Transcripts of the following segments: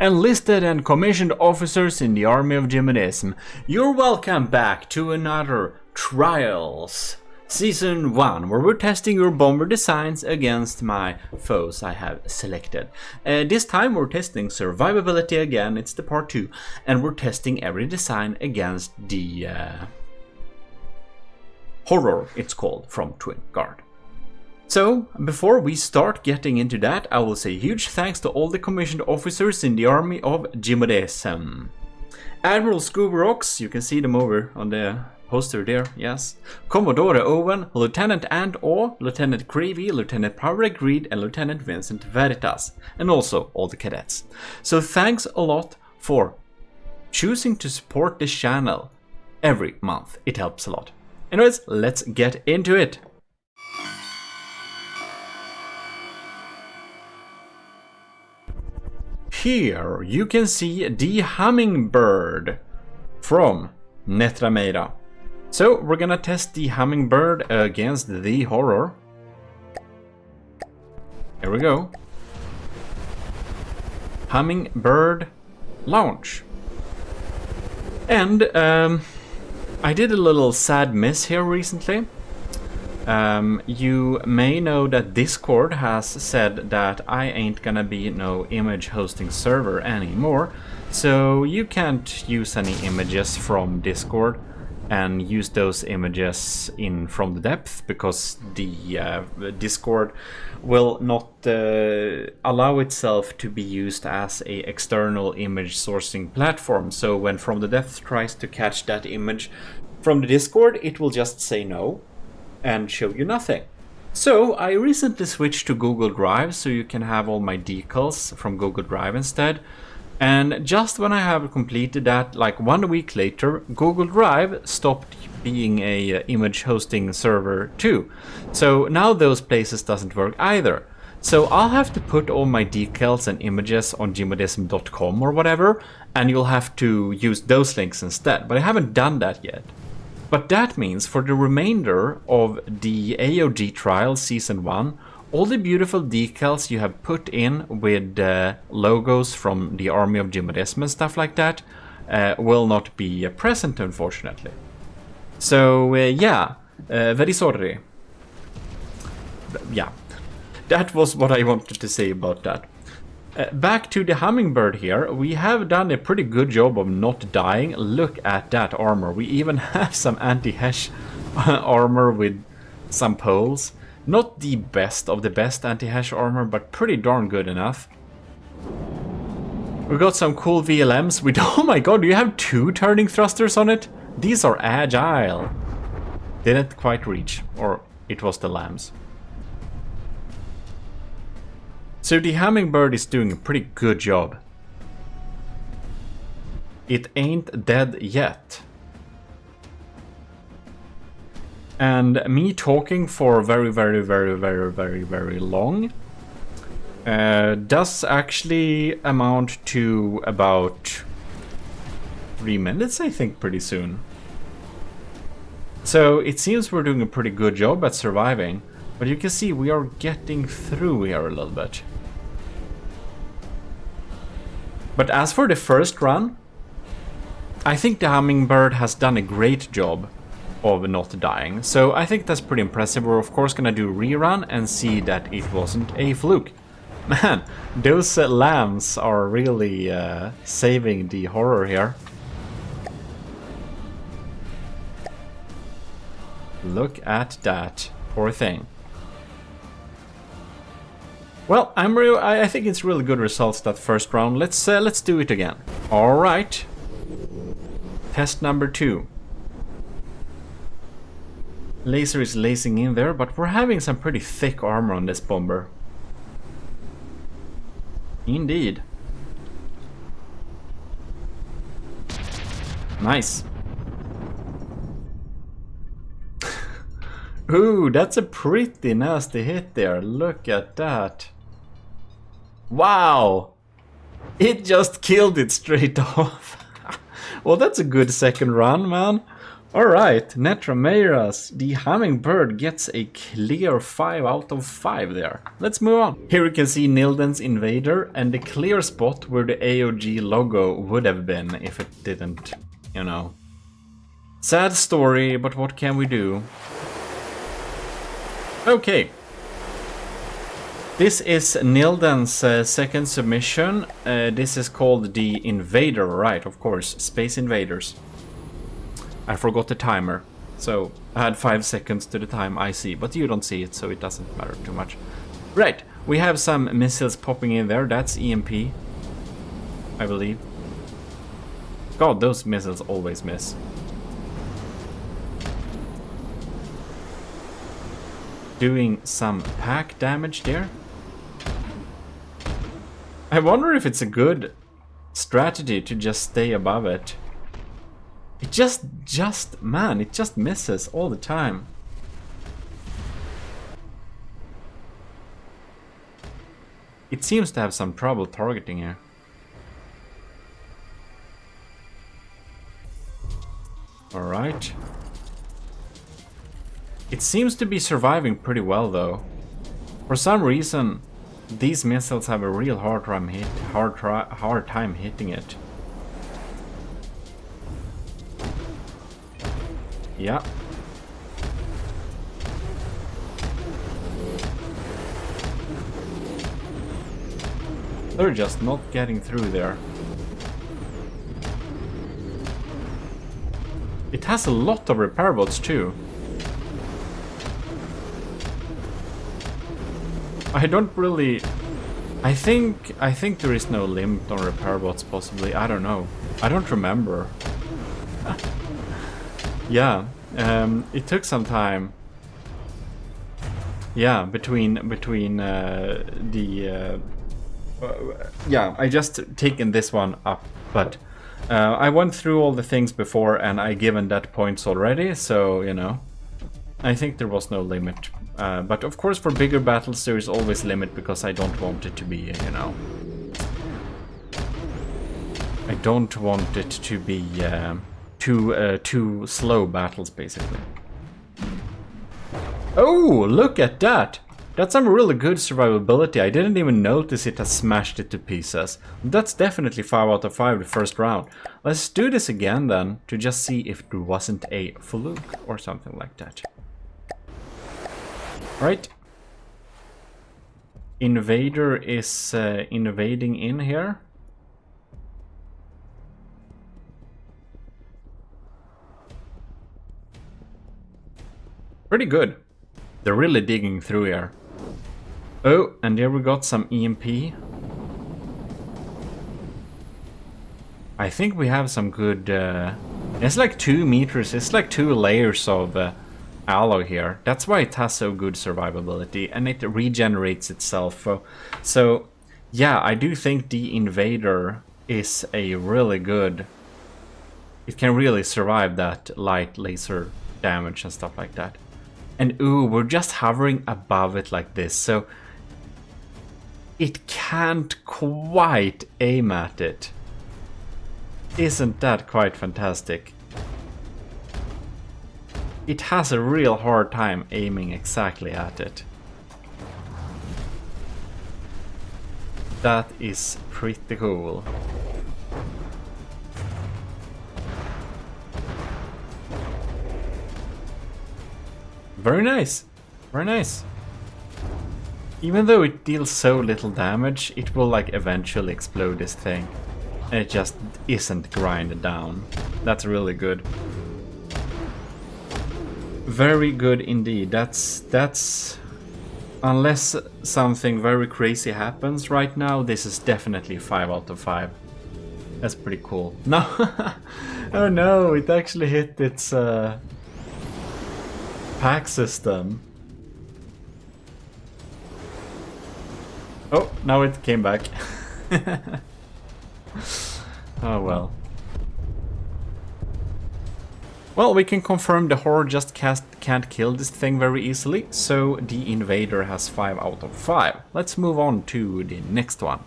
enlisted and commissioned officers in the Army of Gmodism. You're welcome back to another Trials Season 1, where we're testing your bomber designs against my foes I have selected. This time we're testing survivability again, it's the part 2, and we're testing every design against the horror, it's called, from Twin Guard. So, before we start getting into that, I will say huge thanks to all the commissioned officers in the Army of Gmodism. Admiral Scooberox, you can see them over on the poster there, yes. Commodore Owen, Lieutenant And-Aw, Lieutenant Creevy, Lieutenant Powereg Reed, and Lieutenant Vincent Veritas, and also all the cadets. So thanks a lot for choosing to support this channel every month, it helps a lot. Anyways, let's get into it. Here you can see the Hummingbird from Netrameira. So we're gonna test the Hummingbird against the horror. Here we go. Hummingbird launch. And I did a little sad miss here recently. You may know that Discord has said that I ain't gonna be no image hosting server anymore, so you can't use any images from Discord and use those images in from the depth, because the Discord will not allow itself to be used as a external image sourcing platform. So when From the Depth tries to catch that image from the Discord, it will just say no and show you nothing. So I recently switched to Google Drive, so you can have all my decals from Google Drive instead. And just when I have completed that, like 1 week later, Google Drive stopped being a image hosting server too. So now those places doesn't work either. So I'll have to put all my decals and images on gmodism.com or whatever, and you'll have to use those links instead. But I haven't done that yet. But that means for the remainder of the AoG Trials Season 1, all the beautiful decals you have put in with logos from the Army of Gmodism and stuff like that will not be present, unfortunately. So yeah, very sorry. Yeah, that was what I wanted to say about that. Back to the Hummingbird here, we have done a pretty good job of not dying. Look at that armor. We even have some anti-hesh armor with some poles. Not the best of the best anti-hesh armor, but pretty darn good enough. We got some cool VLMs with, oh my god, do you have 2 turning thrusters on it? These are agile. Didn't quite reach, or it was the lambs. So the Hummingbird is doing a pretty good job. It ain't dead yet. And me talking for very long does actually amount to about 3 minutes, I think, pretty soon. So it seems we're doing a pretty good job at surviving, but you can see we are getting through here a little bit. But as for the first run, I think the Hummingbird has done a great job of not dying. So I think that's pretty impressive. We're of course gonna do a rerun and see that it wasn't a fluke. Man, those lambs are really saving the horror here. Look at that, poor thing. Well, I think it's really good results that first round. Let's do it again. All right. Test number 2. Laser is lacing in there, but we're having some pretty thick armor on this bomber. Indeed. Nice. Ooh, that's a pretty nasty hit there. Look at that. Wow! It just killed it straight off. Well, that's a good second run, man. Alright, Netrameras, the Hummingbird gets a clear 5 out of 5 there. Let's move on. Here we can see Nilden's Invader and the clear spot where the AoG logo would have been if it didn't, you know. Sad story, but what can we do? Okay. This is Nilden's second submission. This is called the Invader, right, of course, Space Invaders. I forgot the timer, so I had 5 seconds to the time I see, but you don't see it, so it doesn't matter too much. Right, we have some missiles popping in there. That's EMP, I believe. God, those missiles always miss. Doing some pack damage there. I wonder if it's a good strategy to just stay above it. It man, it just misses all the time. It seems to have some trouble targeting here. Alright. It seems to be surviving pretty well though. For some reason, these missiles have a real hard time hitting it. Yeah. They're just not getting through there. It has a lot of repair bots too. I don't really... I think there is no limit on repair bots possibly. I don't know. I don't remember. Yeah, it took some time. Yeah, between yeah, I just taken this one up, but I went through all the things before and I given that points already, so you know, I think there was no limit. But of course, for bigger battles there is always limit because I don't want it to be, you know, I don't want it to be. Two slow battles, basically. Oh, look at that! That's some really good survivability. I didn't even notice it has smashed it to pieces. That's definitely 5 out of 5 the first round. Let's do this again then, to just see if there wasn't a fluke or something like that. Right. Invader is invading in here. Pretty good. They're really digging through here. Oh, and here we got some EMP. I think we have some good... it's like 2 meters, it's like 2 layers of alloy here. That's why it has so good survivability, and it regenerates itself. So, yeah, I do think the Invader is a really good... It can really survive that light laser damage and stuff like that. And ooh, we're just hovering above it like this, so it can't quite aim at it. Isn't that quite fantastic? It has a real hard time aiming exactly at it. That is pretty cool. Very nice, very nice. Even though it deals so little damage, it will like eventually explode this thing. And it just isn't grinded down. That's really good. Very good indeed. That's... Unless something very crazy happens right now, this is definitely 5 out of 5. That's pretty cool. No! Oh no, it actually hit its... pack system. Oh, now it came back. Oh well. Well, we can confirm the Horde just can't kill this thing very easily, so the Invader has 5 out of 5. Let's move on to the next one.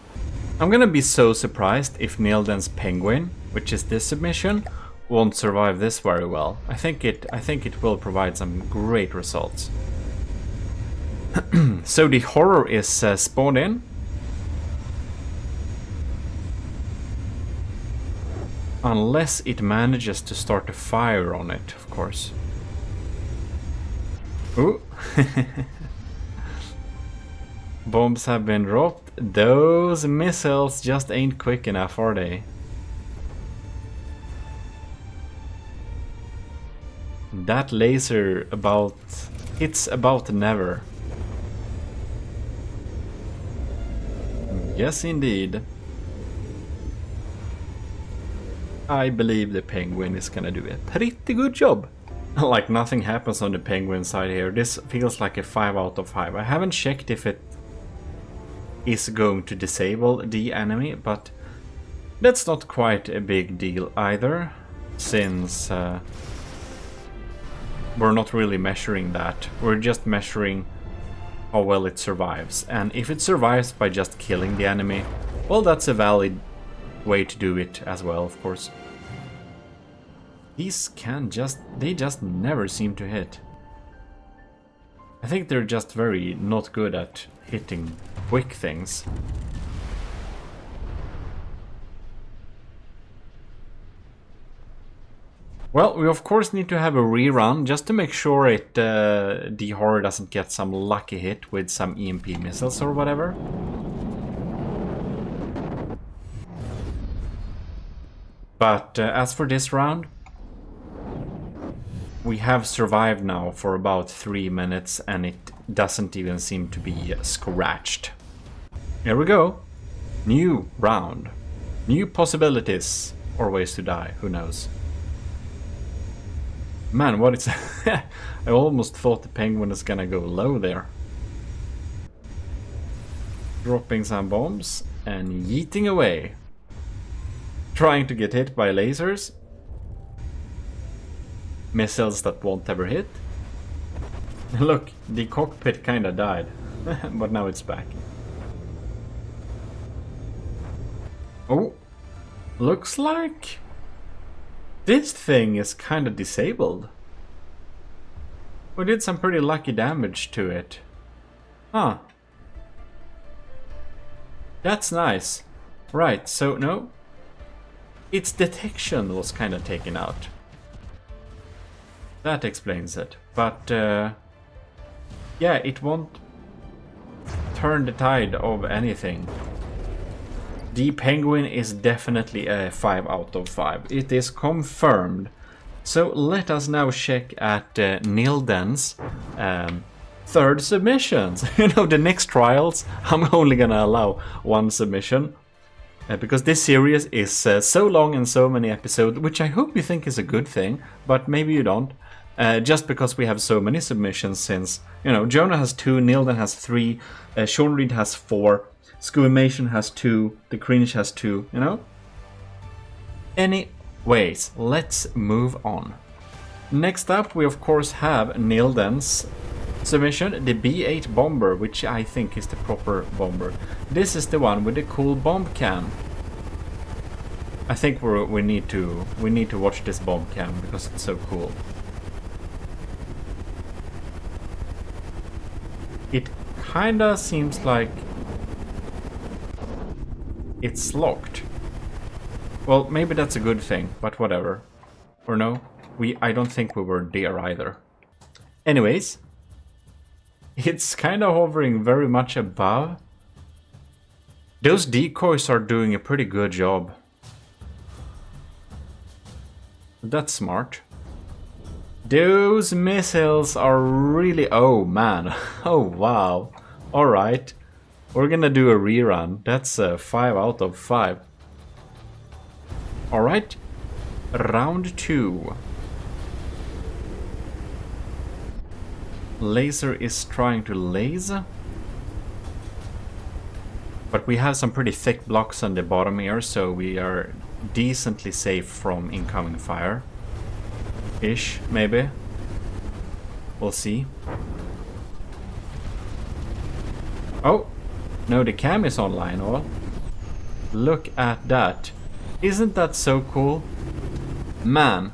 I'm gonna be so surprised if Nilden's Penguin, which is this submission, won't survive this very well. I think it will provide some great results. So the horror is spawned in. Unless it manages to start a fire on it, of course. Ooh. Bombs have been dropped. Those missiles just ain't quick enough, are they? That laser it's about never. Yes, indeed. I believe the penguin is gonna do a pretty good job. Like nothing happens on the penguin side here. This feels like a 5 out of 5. I haven't checked if it is going to disable the enemy, but that's not quite a big deal either, since we're not really measuring that. We're just measuring how well it survives. And if it survives by just killing the enemy, well, that's a valid way to do it as well, of course. These they just never seem to hit. I think they're just very not good at hitting quick things. Well, we of course need to have a rerun just to make sure the horror doesn't get some lucky hit with some EMP missiles or whatever. But as for this round, we have survived now for about 3 minutes and it doesn't even seem to be scratched. Here we go. New round. New possibilities. Or ways to die, who knows. Man, what is... I almost thought the penguin was gonna go low there. Dropping some bombs and yeeting away. Trying to get hit by lasers. Missiles that won't ever hit. Look, the cockpit kinda died. But now it's back. Oh, looks like this thing is kinda disabled. We did some pretty lucky damage to it. Huh. That's nice. Right, so no. Its detection was kinda taken out. That explains it. But yeah, it won't turn the tide of anything. The penguin is definitely a 5 out of 5. It is confirmed. So let us now check at Nilden's third submissions. You know, the next trials, I'm only gonna allow 1 submission. Because this series is so long and so many episodes, which I hope you think is a good thing, but maybe you don't. Just because we have so many submissions since, you know, Jonah has 2, Nilden has 3, Sean Reed has 4, Scuimation has 2, The Cringe has 2, you know? Anyways, let's move on. Next up, we of course have Nilden's submission, the B8 bomber, which I think is the proper bomber. This is the one with the cool bomb cam. I think we need to watch this bomb cam because it's so cool. It kinda seems like it's locked. Well, maybe that's a good thing, but whatever. Or no, I don't think we were there either. Anyways, it's kinda hovering very much above. Those decoys are doing a pretty good job. That's smart. Those missiles are really... Oh, man. Oh, wow. Alright. We're gonna do a rerun. That's a 5 out of 5. Alright. Round 2. Laser is trying to laser. But we have some pretty thick blocks on the bottom here, so we are decently safe from incoming fire. Ish, maybe. We'll see. Oh, no, the cam is online, oh. Look at that. Isn't that so cool? Man,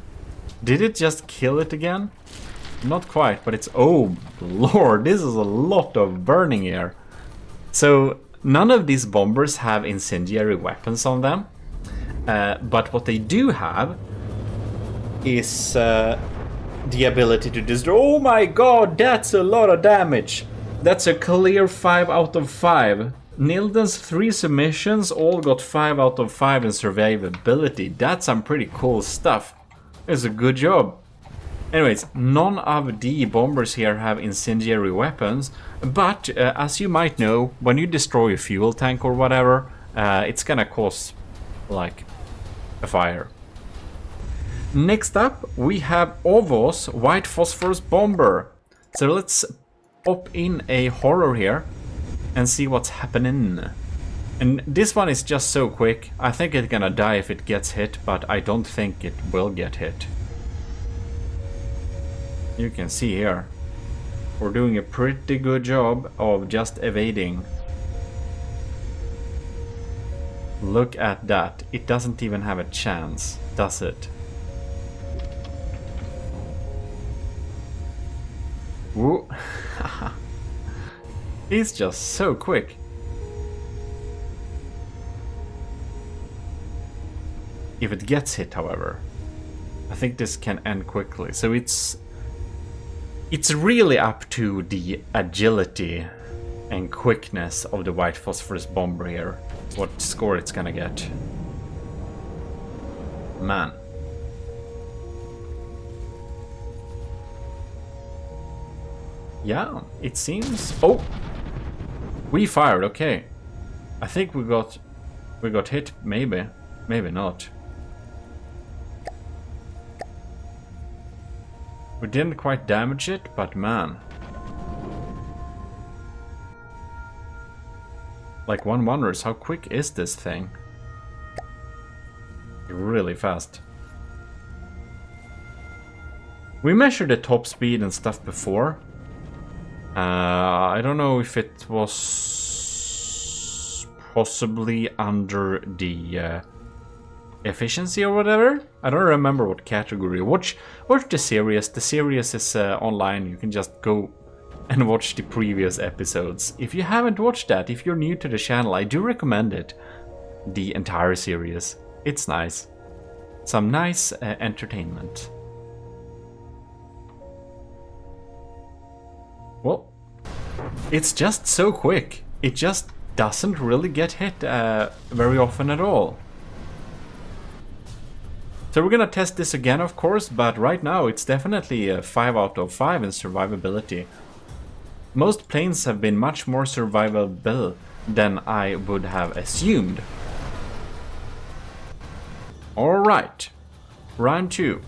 did it just kill it again? Not quite, but it's... Oh, lord, this is a lot of burning here. So, none of these bombers have incendiary weapons on them. But what they do have is the ability to destroy... Oh my god, that's a lot of damage! That's a clear 5 out of 5. Nilden's 3 submissions all got 5 out of 5 in survivability. That's some pretty cool stuff. It's a good job. Anyways, none of the bombers here have incendiary weapons, but as you might know, when you destroy a fuel tank or whatever, it's gonna cause, like, a fire. Next up, we have Ovos White Phosphorus Bomber. So let's pop in a horror here and see what's happening. And this one is just so quick. I think it's gonna die if it gets hit, but I don't think it will get hit. You can see here, we're doing a pretty good job of just evading. Look at that. It doesn't even have a chance, does it? Woo. He's just so quick. If it gets hit, however, I think this can end quickly. So it's really up to the agility and quickness of the White Phosphorus Bomber here, what score it's gonna get. Man. Yeah, it seems... Oh! We fired, okay. I think we got hit, maybe. Maybe not. We didn't quite damage it, but man. Like, one wonders, how quick is this thing? Really fast. We measured the top speed and stuff before. I don't know if it was possibly under the efficiency or whatever. I don't remember what category. Watch the series. The series is online. You can just go and watch the previous episodes. If you haven't watched that, if you're new to the channel, I do recommend it. The entire series. It's nice. Some nice entertainment. Well, it's just so quick. It just doesn't really get hit very often at all. So we're gonna test this again, of course, but right now it's definitely a 5 out of 5 in survivability. Most planes have been much more survivable than I would have assumed. Alright, round 2.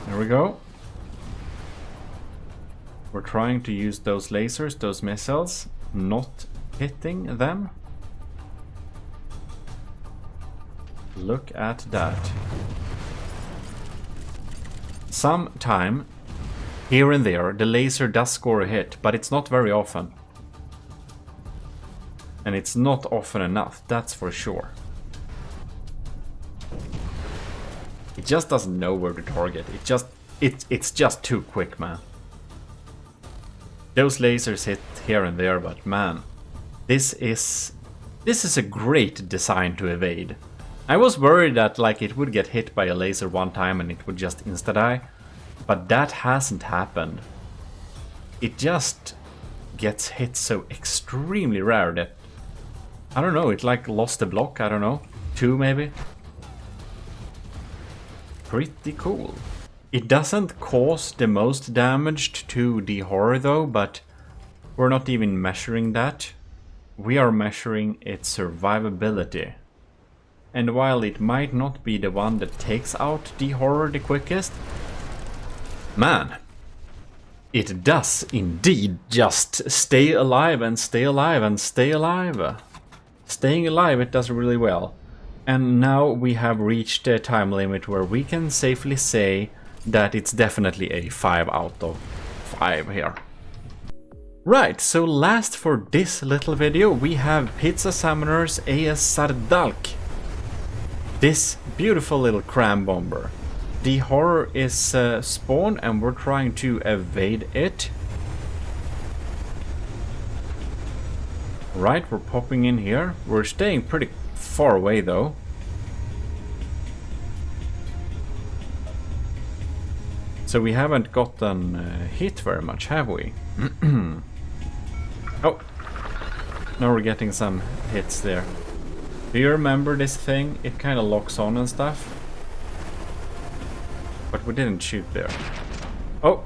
There we go. We're trying to use those lasers, those missiles, not hitting them. Look at that. Sometime, here and there, the laser does score a hit, but it's not very often. And it's not often enough, that's for sure. It just doesn't know where to target. It's just too quick, man. Those lasers hit here and there, but man, this is a great design to evade. I was worried that like it would get hit by a laser one time and it would just insta-die, but that hasn't happened. It just gets hit so extremely rare that, I don't know, it like lost a block, I don't know, 2 maybe. Pretty cool. It doesn't cause the most damage to the horror though, but we're not even measuring that. We are measuring its survivability. And while it might not be the one that takes out the horror the quickest, man, it does indeed just stay alive and stay alive and stay alive. Staying alive, it does really well. And now we have reached a time limit where we can safely say that it's definitely a 5 out of 5 here. Right, so last for this little video we have Pizza Summoner's AS Sardalk. This beautiful little cram bomber. The horror is spawned and we're trying to evade it. Right, we're popping in here. We're staying pretty far away though. So we haven't gotten hit very much, have we? Oh, now we're getting some hits there. Do you remember this thing? It kind of locks on and stuff. But we didn't shoot there. Oh,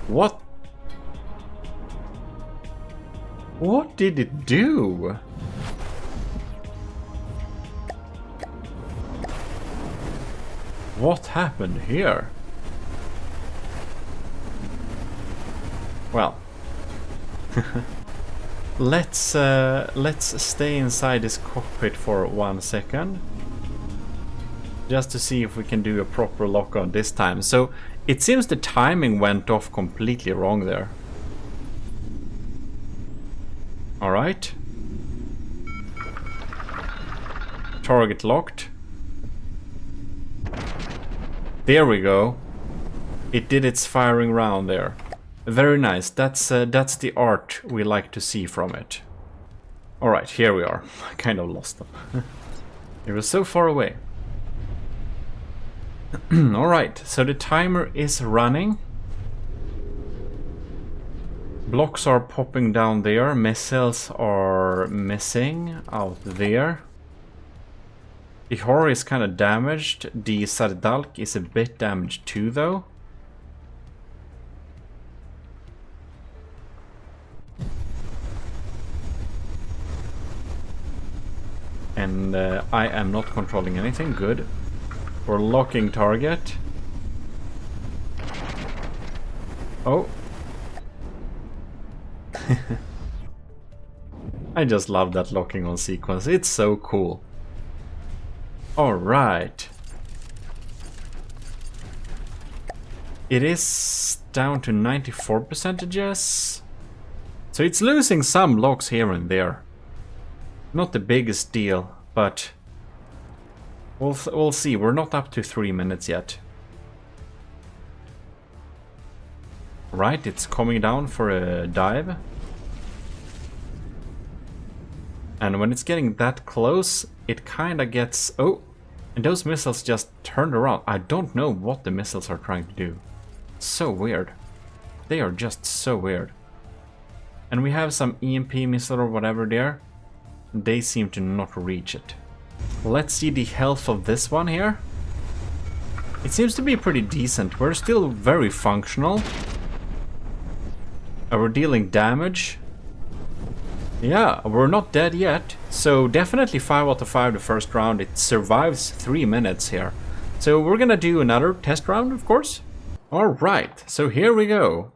what? What did it do? What happened here? Well, let's stay inside this cockpit for 1 second, just to see if we can do a proper lock on this time. So it seems the timing went off completely wrong there. All right, target locked. There we go. It did its firing round there. Very nice. That's the art we like to see from it. Alright, here we are. I kind of lost them. It was so far away. Alright, so the timer is running. Blocks are popping down there. Missiles are missing out there. The horror is kind of damaged. The Sardalk is a bit damaged too though. And I am not controlling anything. Good. We're locking target. Oh. I just love that locking on sequence. It's so cool. Alright. It is down to 94%. So it's losing some blocks here and there. Not the biggest deal, but we'll see. We're not up to 3 minutes yet. Right, it's coming down for a dive. And when it's getting that close, it kind of gets... Oh, and those missiles just turned around. I don't know what the missiles are trying to do. So weird. They are just so weird. And we have some EMP missile or whatever there. They seem to not reach it. Let's see the health of this one here. It seems to be pretty decent. We're still very functional. We're dealing damage. Yeah, we're not dead yet. So definitely 5 out of 5 the first round. It survives 3 minutes here. So we're gonna do another test round, of course. Alright, so here we go.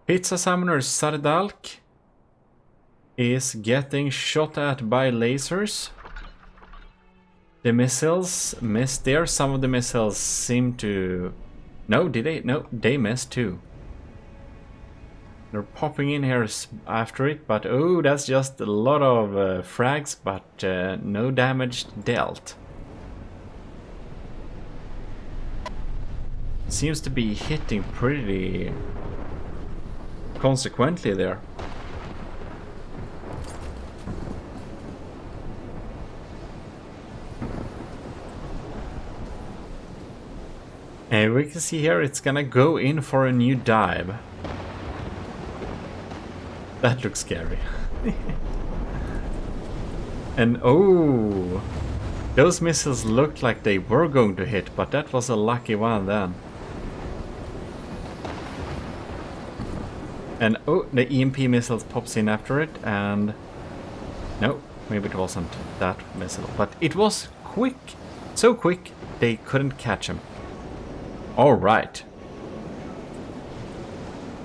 Pizza Summoner Sardalk is getting shot at by lasers. The missiles missed there. Some of the missiles seem to... No, did they? No, they missed too. They're popping in here after it, but oh, that's just a lot of frags, but no damage dealt. Seems to be hitting pretty consequently there. And we can see here it's gonna go in for a new dive. That looks scary. And oh, those missiles looked like they were going to hit, but that was a lucky one then. And oh, the EMP missiles pops in after it, and no, maybe it wasn't that missile, but it was quick, so quick they couldn't catch him. Alright.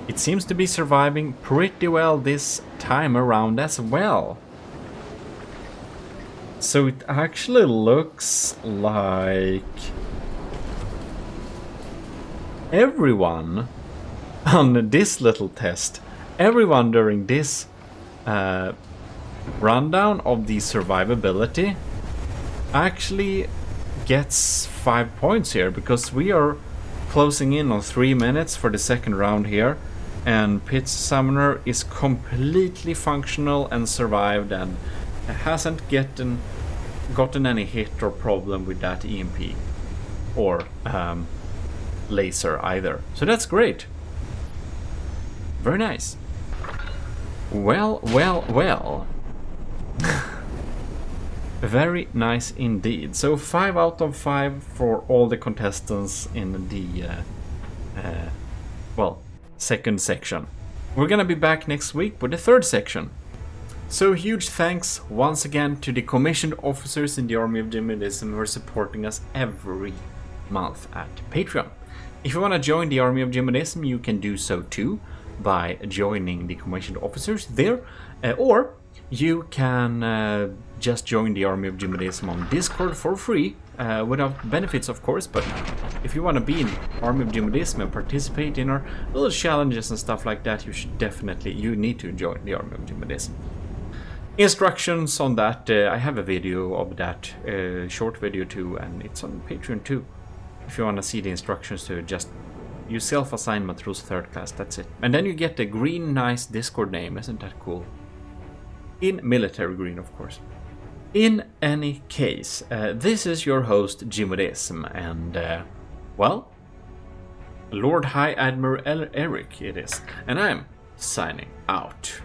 It seems to be surviving pretty well this time around as well. So it actually looks like everyone on this little test everyone during this rundown of the survivability actually gets 5 points here, because we are closing in on 3 minutes for the second round here, and Pit's Summoner is completely functional and survived and hasn't gotten any hit or problem with that EMP or laser either. So that's great. Very nice. Well. Very nice indeed. So 5 out of 5 for all the contestants in the second section. We're gonna be back next week with the third section. So huge thanks once again to the commissioned officers in the Army of Gmodism who are supporting us every month at Patreon. If you want to join the Army of Gmodism, you can do so too by joining the commissioned officers there, or you can just join the Army of Gmodism on Discord for free, without benefits of course, but if you want to be in Army of Gmodism and participate in our little challenges and stuff like that, you need to join the Army of Gmodism. Instructions on that, I have a video of that, short video too, and it's on Patreon too. If you want to see the instructions to just use self-assignment rules 3rd class, that's it. And then you get the green nice Discord name, isn't that cool? In military green, of course. In any case, this is your host Gmodism, and Lord High Admiral Eric it is, and I'm signing out.